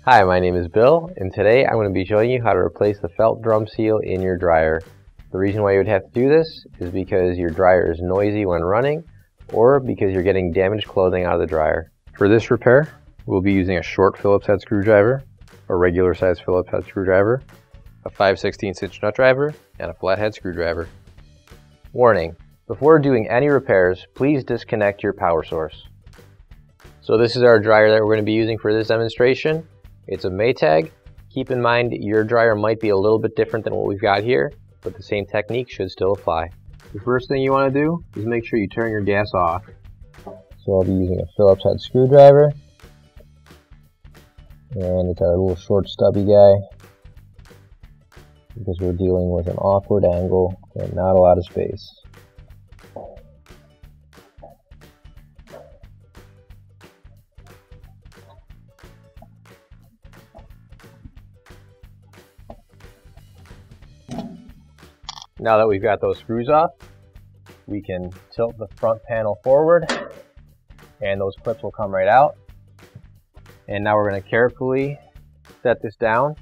Hi, my name is Bill, and today I'm going to be showing you how to replace the felt drum seal in your dryer. The reason why you would have to do this is because your dryer is noisy when running, or because you're getting damaged clothing out of the dryer. For this repair, we'll be using a short Phillips head screwdriver, a regular size Phillips head screwdriver, a 5/16 inch nut driver, and a flathead screwdriver. Warning: before doing any repairs, please disconnect your power source. So this is our dryer that we're going to be using for this demonstration. It's a Maytag. Keep in mind your dryer might be a little bit different than what we've got here, but the same technique should still apply. The first thing you want to do is make sure you turn your gas off. So I'll be using a Phillips head screwdriver, and it's our little short stubby guy because we're dealing with an awkward angle and not a lot of space. Now that we've got those screws off, we can tilt the front panel forward and those clips will come right out. And now we're going to carefully set this down.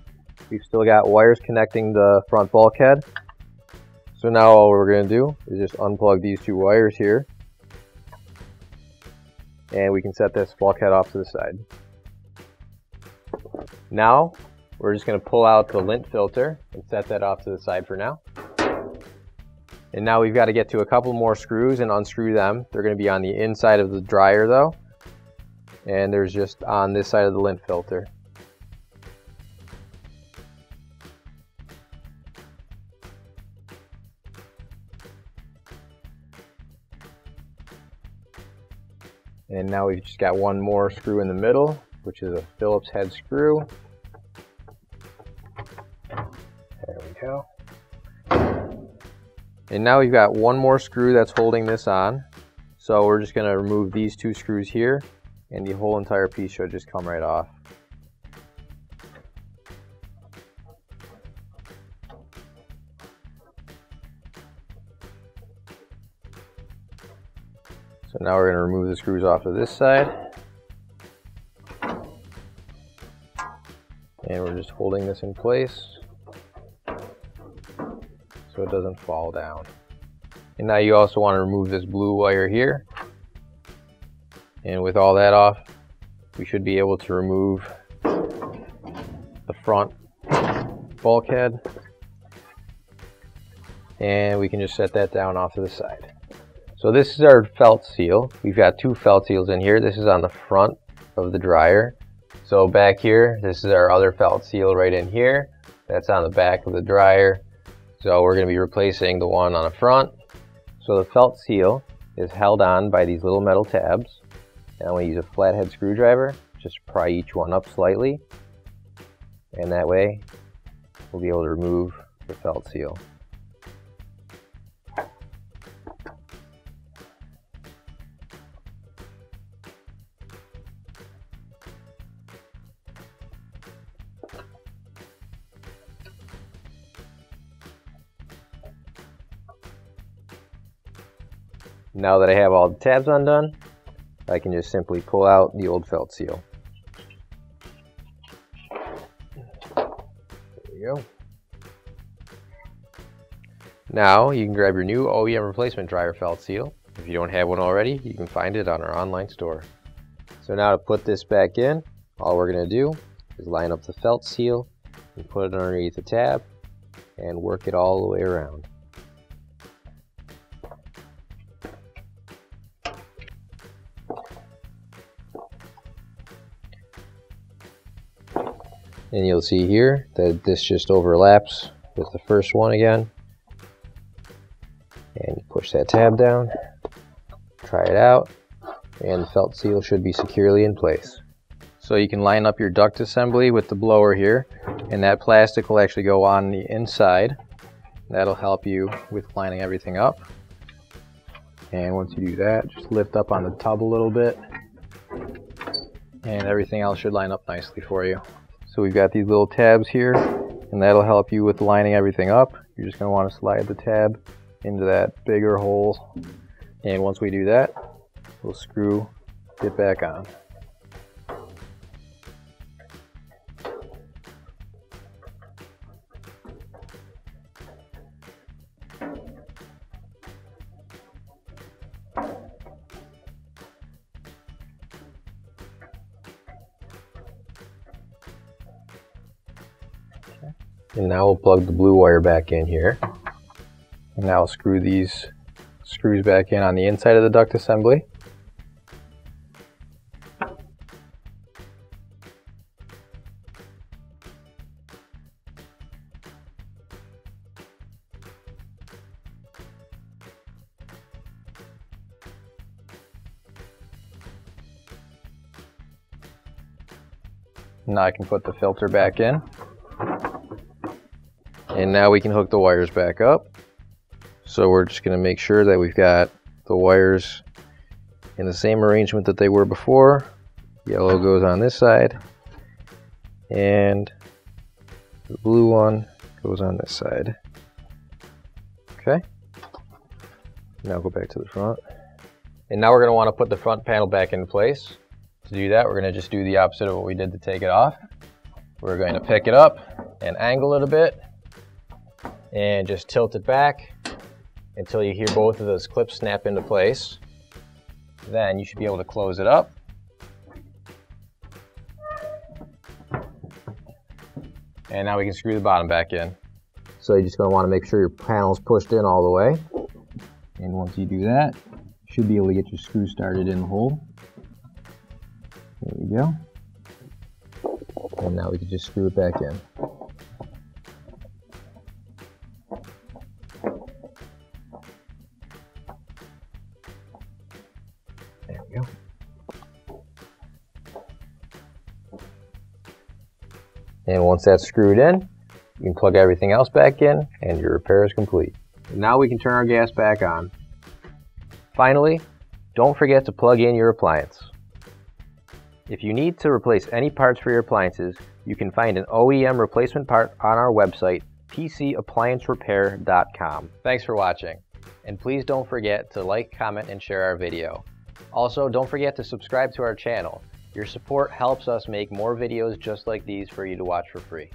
We've still got wires connecting the front bulkhead. So now all we're going to do is just unplug these two wires here. And we can set this bulkhead off to the side. Now we're just going to pull out the lint filter and set that off to the side for now. And now we've got to get to a couple more screws and unscrew them. They're going to be on the inside of the dryer though. And there's just on this side of the lint filter. And now we've just got one more screw in the middle, which is a Phillips head screw. There we go. And now we've got one more screw that's holding this on. So we're just going to remove these two screws here, and the whole entire piece should just come right off. So now we're going to remove the screws off of this side. And we're just holding this in place so it doesn't fall down. And now you also want to remove this blue wire here. And with all that off, we should be able to remove the front bulkhead. And we can just set that down off to the side. So this is our felt seal. We've got two felt seals in here. This is on the front of the dryer. So back here, this is our other felt seal right in here. That's on the back of the dryer. So we're going to be replacing the one on the front. So the felt seal is held on by these little metal tabs. And I'm going to use a flathead screwdriver, just pry each one up slightly. And that way, we'll be able to remove the felt seal. Now that I have all the tabs undone, I can just simply pull out the old felt seal. There we go. Now you can grab your new OEM replacement dryer felt seal. If you don't have one already, you can find it on our online store. So now to put this back in, all we're going to do is line up the felt seal and put it underneath the tab and work it all the way around. And you'll see here that this just overlaps with the first one again. And you push that tab down, try it out, and the felt seal should be securely in place. So you can line up your duct assembly with the blower here, and that plastic will actually go on the inside. That'll help you with lining everything up. And once you do that, just lift up on the tub a little bit, and everything else should line up nicely for you. So we've got these little tabs here, and that'll help you with lining everything up. You're just going to want to slide the tab into that bigger hole, and once we do that, we'll screw it back on. And now we'll plug the blue wire back in here. And now I'll screw these screws back in on the inside of the duct assembly. Now I can put the filter back in. And now we can hook the wires back up. So we're just going to make sure that we've got the wires in the same arrangement that they were before. Yellow goes on this side, and the blue one goes on this side. Okay. Now go back to the front. And now we're going to want to put the front panel back in place. To do that, we're going to just do the opposite of what we did to take it off. We're going to pick it up and angle it a bit and just tilt it back until you hear both of those clips snap into place. Then you should be able to close it up. And now we can screw the bottom back in. So you're just going to want to make sure your panel is pushed in all the way. And once you do that, you should be able to get your screw started in the hole. There we go. And now we can just screw it back in. There we go. And once that's screwed in, you can plug everything else back in and your repair is complete. And now we can turn our gas back on. Finally, don't forget to plug in your appliance. If you need to replace any parts for your appliances, you can find an OEM replacement part on our website, PCApplianceRepair.com. Thanks for watching, and please don't forget to like, comment, and share our video. Also, don't forget to subscribe to our channel. Your support helps us make more videos just like these for you to watch for free.